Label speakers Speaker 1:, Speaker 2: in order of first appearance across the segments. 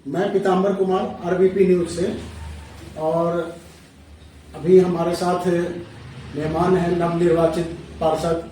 Speaker 1: मैं पीताम्बर Kumar RBP news से। और अभी हमारे साथ मेहमान हैं नवनिर्वाचित पार्षद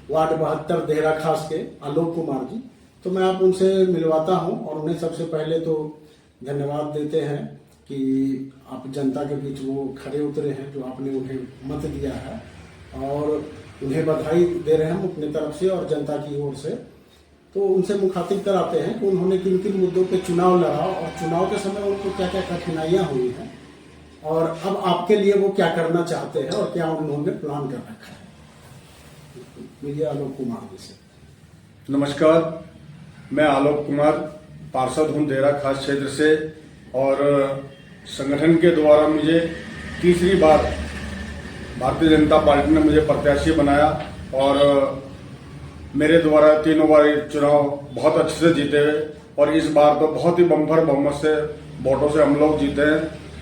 Speaker 1: वार्ड 72 देहरा खास के आलोक कुमार जी। तो मैं आप उनसे मिलवाता हूं और उन्हें सबसे पहले तो धन्यवाद देते हैं कि आप जनता के बीच वो खड़े उतरे हैं जो आपने उन्हें मत दिया है, और उन्हें बधाई दे रहे हैं हम अपनी तरफ से और जनता की ओर से। तो उनसे मुखातिब कराते हैं कि उन्होंने किन किन मुद्दों पे चुनाव लड़ा और चुनाव के समय उनको क्या क्या कठिनाइयां हुई हैं और अब आपके लिए वो क्या करना चाहते हैं और क्या उन्होंने प्लान कर रखा है। मिलिए आलोक कुमार जी से।
Speaker 2: नमस्कार, मैं आलोक कुमार पार्षद हूं देहरा खास क्षेत्र से, और संगठन के द्वारा मुझे तीसरी बार भारतीय जनता पार्टी ने मुझे प्रत्याशी बनाया और मेरे द्वारा तीनों बार चुनाव बहुत अच्छे से जीते हुए, और इस बार तो बहुत ही बम्पर बहुमत से वोटों से हम लोग जीते हैं,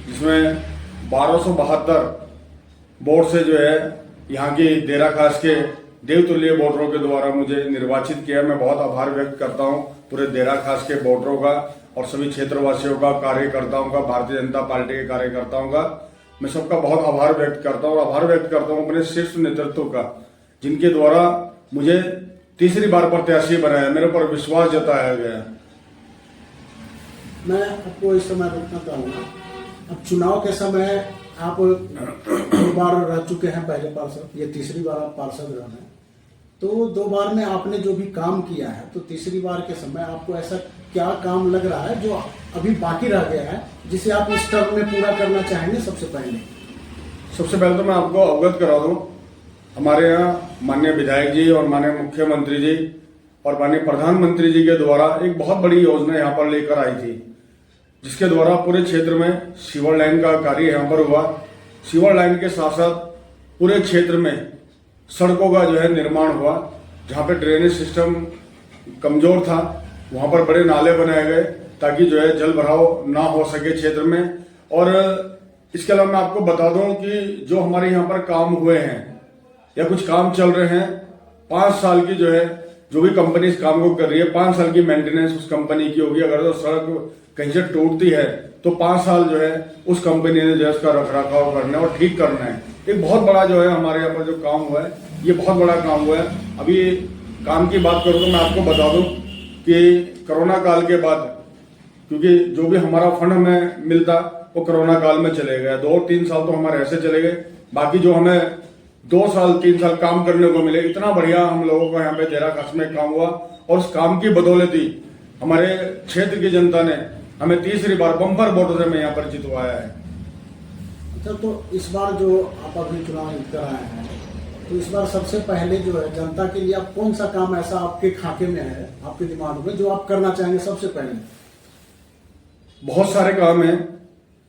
Speaker 2: जिसमें 1272 वोट से जो है यहाँ की देहरा खास के देवतुल्य वोटरों के द्वारा मुझे निर्वाचित किया। मैं बहुत आभार व्यक्त करता हूँ पूरे देहरा खास के वोटरों का और सभी क्षेत्रवासियों का, कार्यकर्ताओं का, भारतीय जनता पार्टी के कार्यकर्ताओं का। मैं सबका बहुत आभार व्यक्त करता हूँ और आभार व्यक्त करता हूँ अपने शीर्ष नेतृत्व का, जिनके द्वारा मुझे तीसरी बार प्रत्याशी बनाया, मेरे पर विश्वास जताया गया।
Speaker 1: मैं आपको इस समय रोकना चाहूंगा। अब चुनाव के समय आप 2 बार रह चुके हैं पहले पार्षद, ये तीसरी बार आप पार्षद रहे हैं। तो 2 बार में आपने जो भी काम किया है, तो तीसरी बार के समय आपको ऐसा क्या काम लग रहा है जो अभी बाकी रह गया है जिसे आप इस टर्म में पूरा करना चाहेंगे? सबसे पहले
Speaker 2: तो मैं आपको अवगत करा दूं, हमारे यहाँ माननीय विधायक जी और माननीय मुख्यमंत्री जी और माननीय प्रधानमंत्री जी के द्वारा एक बहुत बड़ी योजना यहाँ पर लेकर आई थी, जिसके द्वारा पूरे क्षेत्र में सीवर लाइन का कार्य यहाँ पर हुआ। सीवर लाइन के साथ साथ पूरे क्षेत्र में सड़कों का जो है निर्माण हुआ। जहाँ पे ड्रेनेज सिस्टम कमजोर था वहाँ पर बड़े नाले बनाए गए ताकि जो है जल भराव ना हो सके क्षेत्र में। और इसके अलावा मैं आपको बता दूं कि जो हमारे यहाँ पर काम हुए हैं या कुछ काम चल रहे हैं, 5 साल की जो है जो भी कंपनी इस काम को कर रही है, 5 साल की मेंटेनेंस उस कंपनी की होगी। अगर तो सड़क कहीं से टूटती है तो 5 साल जो है उस कंपनी ने जो है उसका रखरखाव करना है और ठीक करना है। एक बहुत बड़ा जो है हमारे यहाँ पर जो काम हुआ है, ये बहुत बड़ा काम हुआ है। अभी काम की बात करूँ तो मैं आपको बता दूं कि कोरोना काल के बाद, क्योंकि जो भी हमारा फंड हमें मिलता वो कोरोना काल में चले गया, 2-3 साल तो हमारे ऐसे चले गए। बाकी जो हमें 2 साल 3 साल काम करने को मिले, इतना बढ़िया हम लोगों का यहाँ पे देहरा खास में काम हुआ। और उस काम की बदौलत ही हमारे क्षेत्र की जनता ने हमें तीसरी बार बम्पर वोटों से मैं यहाँ पर जितवाया है।
Speaker 1: अच्छा, तो इस बार जो आप अभी चुनाव जीत कर आए हैं, तो इस बार सबसे पहले जो है जनता के लिए आप कौन सा काम ऐसा आपके खाके में है, आपके दिमाग में, जो आप करना चाहेंगे सबसे पहले?
Speaker 2: बहुत सारे काम हैं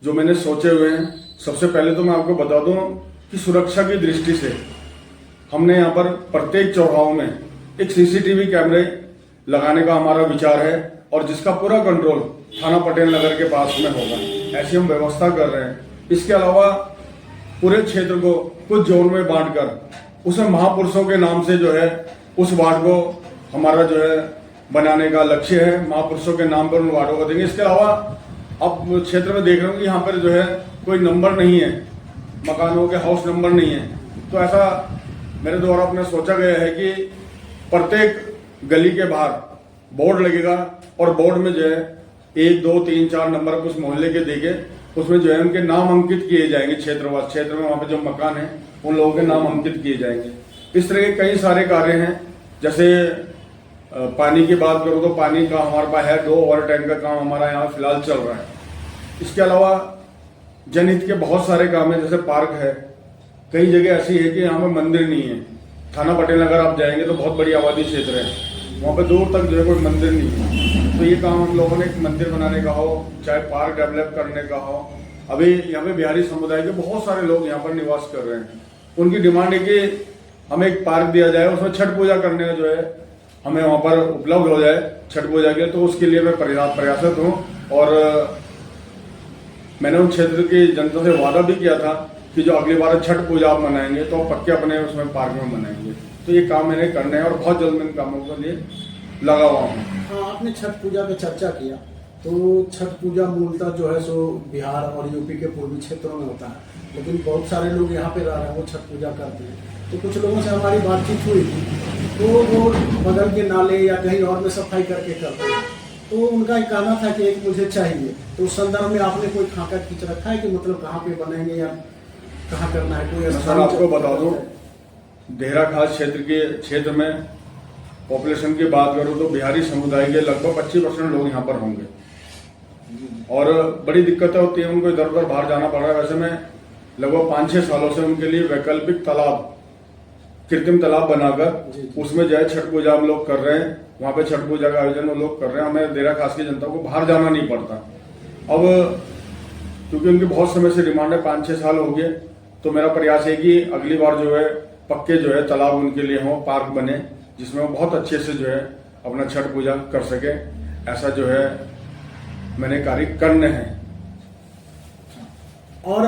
Speaker 2: जो मैंने सोचे हुए हैं। सबसे पहले तो मैं आपको बता दूं कि सुरक्षा की दृष्टि से हमने यहाँ पर प्रत्येक चौराहों में एक सीसीटीवी कैमरे लगाने का हमारा विचार है, और जिसका पूरा कंट्रोल थाना पटेल नगर के पास में होगा, ऐसी हम व्यवस्था कर रहे हैं। इसके अलावा पूरे क्षेत्र को कुछ जोन में बांटकर उसमें महापुरुषों के नाम से जो है उस वार्ड को हमारा जो है बनाने का लक्ष्य है। महापुरुषों के नाम पर उन वार्डों को देंगे। इसके अलावा अब क्षेत्र में देख रहे हो कि यहाँ पर जो है कोई नंबर नहीं है, मकानों के हाउस नंबर नहीं है, तो ऐसा मेरे द्वारा अपने सोचा गया है कि प्रत्येक गली के बाहर बोर्ड लगेगा और बोर्ड में जो है 1, 2, 3, 4 नंबर उस मोहल्ले के देके उसमें जो है उनके नाम अंकित किए जाएंगे। क्षेत्र में वहाँ पे जो मकान है उन लोगों के नाम अंकित किए जाएंगे। इस तरह के कई सारे कार्य हैं। जैसे पानी की बात करूँ तो पानी का हमारे पास है, 2 वाटर टैंक का काम हमारा यहाँ फिलहाल चल रहा है। इसके अलावा जनहित के बहुत सारे काम है, जैसे पार्क है। कई जगह ऐसी है कि यहाँ पे मंदिर नहीं है। थाना पटेल नगर आप जाएंगे तो बहुत बड़ी आबादी क्षेत्र है, वहाँ पे दूर तक जो है कोई मंदिर नहीं है। तो ये काम हम लोगों ने एक मंदिर बनाने का हो, चाहे पार्क डेवलप करने का हो। अभी यहाँ पे बिहारी समुदाय के बहुत सारे लोग यहाँ पर निवास कर रहे हैं। उनकी डिमांड है कि हमें एक पार्क दिया जाए, उसमें छठ पूजा करने का जो है हमें वहाँ पर उपलब्ध हो जाए छठ पूजा के लिए। तो उसके लिए मैं प्रयासरत हूँ, और मैंने उन क्षेत्र की जनता से वादा भी किया था कि जो अगली बार छठ पूजा आप मनाएंगे तो पक्के अपने उसमें पार्क में मनाएंगे। तो ये काम मैंने करना है और बहुत जल्द मैं इन कामों के लिए लगा हुआ हूँ।
Speaker 1: हाँ, आपने छठ पूजा पे चर्चा किया, तो छठ पूजा मूलतः जो है सो बिहार और यूपी के पूर्वी क्षेत्रों में होता है, लेकिन बहुत सारे लोग यहाँ पे रह रहे हैं, वो छठ पूजा करते हैं। तो कुछ लोगों से हमारी बातचीत हुई थी, तो वो बगल के नाले या कहीं और में सफाई करके करते हैं। तो उनका एक कहना था कि एक मुझे चाहिए, तो उस संदर्भ में आपने कोई खाका खींच रखा है कि मतलब कहाँ पे बनेंगे या कहाँ करना है? कोई
Speaker 2: सर आपको बता दूं, देहरा खास क्षेत्र में पॉपुलेशन की बात करूं तो बिहारी समुदाय के लगभग 25% लोग यहाँ पर होंगे, और बड़ी दिक्कतें होती है, उनको इधर उधर बाहर जाना पड़ रहा है। वैसे मैं लगभग 5-6 सालों से उनके लिए वैकल्पिक तालाब, कृत्रिम तालाब बनाकर उसमें जो है छठ पूजा हम लोग कर रहे हैं। वहां पे छठ पूजा का आयोजन वो लोग कर रहे हैं। हमें देहरा खास की जनता को बाहर जाना नहीं पड़ता। अब क्योंकि उनकी बहुत समय से डिमांड है, 5-6 साल हो गए, तो मेरा प्रयास है कि अगली बार जो है पक्के जो है तालाब उनके लिए हो, पार्क बने, जिसमें वो बहुत अच्छे से जो है अपना छठ पूजा कर सके। ऐसा जो है मैंने कार्य करने हैं।
Speaker 1: और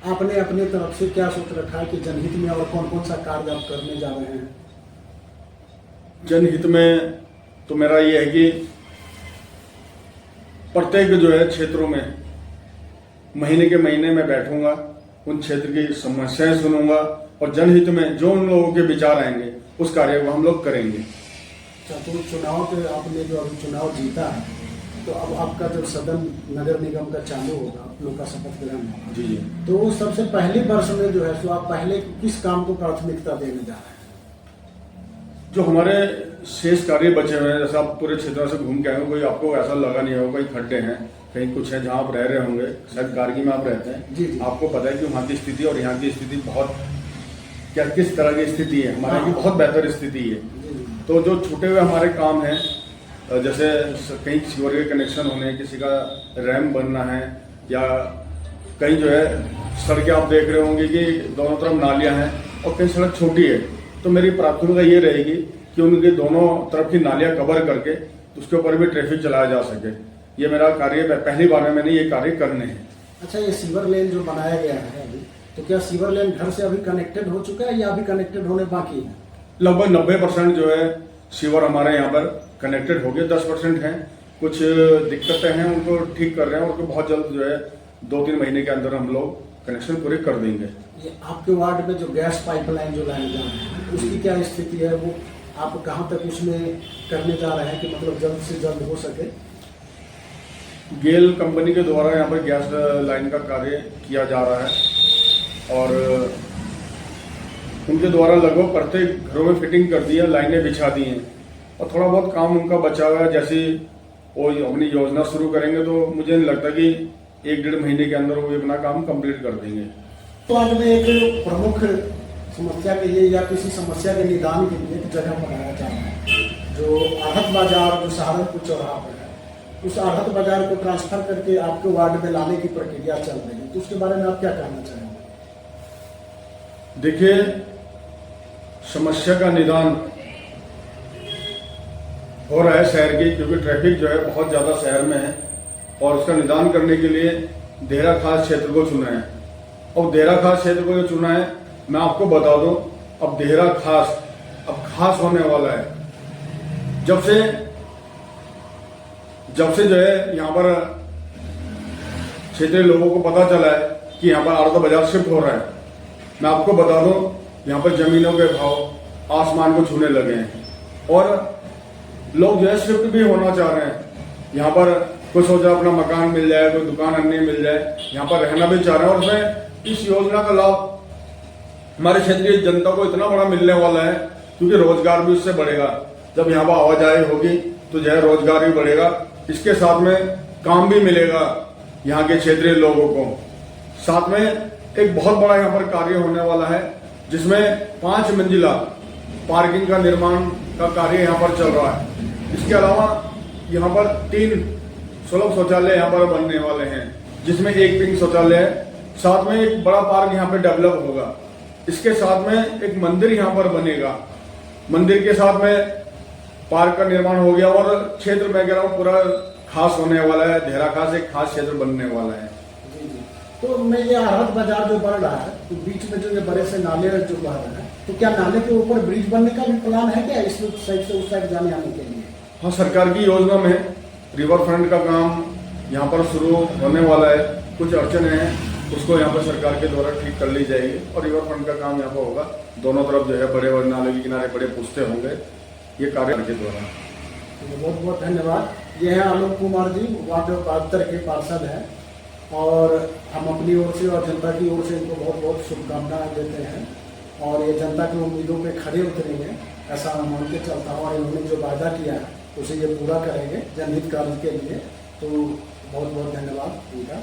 Speaker 1: आपने अपने तरफ से क्या सोच रखा है कि जनहित में और कौन कौन सा कार्य आप करने जा रहे हैं?
Speaker 2: जनहित में तो मेरा ये है कि प्रत्येक जो है क्षेत्रों में महीने के महीने में बैठूंगा, उन क्षेत्र की समस्याएं सुनूंगा, और जनहित में जो उन लोगों के विचार आएंगे उस कार्य को हम लोग करेंगे।
Speaker 1: तो चुनाव के आपने जो अभी चुनाव जीता है, तो अब आपका जब सदन नगर निगम का चालू होगा, आप लोग का शपथ ग्रहण होगा
Speaker 2: जी,
Speaker 1: तो सबसे पहले वर्ष में जो है तो आप पहले किस काम को प्राथमिकता देने जा रहे हैं?
Speaker 2: जो हमारे शेष कार्य बचे हुए हैं, जैसे आप पूरे क्षेत्र से घूम के आए हो, कोई आपको ऐसा लगा नहीं होगा, कोई खड्डे हैं, कहीं कुछ है जहां आप रह रहे होंगे, शायद गार्गी में आप रहते हैं,
Speaker 1: जी।
Speaker 2: आपको पता है कि वहां की स्थिति और यहाँ की स्थिति बहुत क्या किस तरह की स्थिति है। हमारे यहाँ की बहुत बेहतर स्थिति है। तो जो छूटे हुए हमारे काम हैं, जैसे कहीं सीवर के कनेक्शन होने, किसी का रैम बनना है, या कहीं जो है सड़कें आप देख रहे होंगे कि दोनों तरफ नालियां हैं और कहीं सड़क छोटी है, तो मेरी प्राथमिकता ये रहेगी कि उनके दोनों तरफ की नालियां कवर करके उसके ऊपर भी ट्रैफिक चलाया जा सके। ये मेरा कार्य, पहली बार में मैंने ये कार्य करने हैं।
Speaker 1: अच्छा, ये सीवर लेन जो बनाया गया है अभी, तो क्या सीवर लेन घर से अभी कनेक्टेड हो चुका है या अभी कनेक्टेड होने बाकी है?
Speaker 2: लगभग 90% जो है सीवर हमारे यहाँ पर कनेक्टेड हो गए, 10% हैं कुछ दिक्कतें हैं, उनको ठीक कर रहे हैं, उनको बहुत जल्द जो है 2-3 महीने के अंदर हम लोग कनेक्शन पूरे कर देंगे।
Speaker 1: ये आपके वार्ड में जो गैस पाइपलाइन जो लाए जा रहे हैं, उसकी क्या स्थिति है? वो आप कहाँ तक उसमें करने जा रहे हैं कि मतलब जल्द से जल्द हो सके?
Speaker 2: गेल कंपनी के द्वारा यहाँ पर गैस लाइन का कार्य किया जा रहा है, और उनके द्वारा लगभग प्रत्येक घरों में फिटिंग कर दी है, लाइनें बिछा दी हैं, और थोड़ा बहुत काम उनका बचा हुआ है। जैसे वो अपनी योजना शुरू करेंगे तो मुझे नहीं लगता कि 1-1.5 महीने के अंदर वो अपना काम कंप्लीट कर देंगे।
Speaker 1: तो आज में एक प्रमुख समस्या के लिए या किसी समस्या के निदान के लिए एक जगह बनाया जा रहा है, जो आहत बाजार जो सहारनपुर चौराहा पर है, उस आहत बाजार को ट्रांसफर करके आपके वार्ड में लाने की प्रक्रिया चल रही है, तो उसके बारे में आप क्या कहना चाहेंगे?
Speaker 2: देखिए, समस्या का निदान हो रहा है शहर की, क्योंकि ट्रैफिक जो है बहुत ज्यादा शहर में है, और उसका निदान करने के लिए देहरा खास क्षेत्र को चुना है। और देहरा खास क्षेत्र को जो चुना है, मैं आपको बता दूं, अब देहरा खास अब खास होने वाला है। जब से जो है यहाँ पर क्षेत्रीय लोगों को पता चला है कि यहाँ पर आरतो बाजार शिफ्ट हो रहा है, मैं आपको बता दूं, यहाँ पर जमीनों के भाव आसमान को छूने लगे हैं, और लोग जो है शिफ्ट भी होना चाह रहे हैं। यहाँ पर कुछ हो जाए, अपना मकान मिल जाए, कोई दुकान अन्य मिल जाए, यहाँ पर रहना भी चाह रहे हैं। और उसमें इस योजना का लाभ हमारे क्षेत्रीय जनता को इतना बड़ा मिलने वाला है, क्योंकि रोजगार भी उससे बढ़ेगा। जब यहाँ पर आवाजाही होगी तो जो है रोजगार भी बढ़ेगा, इसके साथ में काम भी मिलेगा यहाँ के क्षेत्रीय लोगों को। साथ में एक बहुत बड़ा यहाँ पर कार्य होने वाला है, जिसमें 5 मंजिला पार्किंग का निर्माण का कार्य यहाँ पर चल रहा है। इसके अलावा यहाँ पर 3 सुलभ शौचालय यहाँ पर बनने वाले हैं, जिसमें एक पिंक शौचालय है। साथ में एक बड़ा पार्क यहाँ पे डेवलप होगा। इसके साथ में एक मंदिर यहाँ पर बनेगा। मंदिर के साथ में पार्क का निर्माण हो गया, और क्षेत्र में कह रहा हूँ पूरा खास होने वाला है। देहरा खास एक खास क्षेत्र बनने वाला है।
Speaker 1: तो मैं ये आहत बाजार जो बढ़ रहा है, तो बीच में जो ये बड़े से नाले जो बह रहे हैं, तो क्या नाले के ऊपर ब्रिज बनने का भी प्लान है क्या, इस साइड से उस साइड जाने आने के लिए?
Speaker 2: हाँ, सरकार की योजना में रिवर फ्रंट का काम यहाँ पर शुरू होने वाला है। कुछ अड़चने हैं, उसको यहाँ पर सरकार के द्वारा ठीक कर ली जाएगी और रिवर फ्रंट का काम यहाँ पर होगा। दोनों तरफ जो है बड़े बड़े नाले के किनारे बड़े पुस्ते होंगे, ये कार्य के द्वारा।
Speaker 1: बहुत बहुत धन्यवाद। ये है आलोक कुमार जी, वार्ड 72 के पार्षद हैं और हम अपनी ओर से और जनता की ओर से इनको बहुत बहुत शुभकामनाएं देते हैं और ये जनता की उम्मीदों पे खड़े उतरेंगे, ऐसा मैं मान के चलता हूँ। और इन्होंने जो वायदा किया है उसे ये पूरा करेंगे जनहित कार्य के लिए। तो बहुत बहुत धन्यवाद इनका।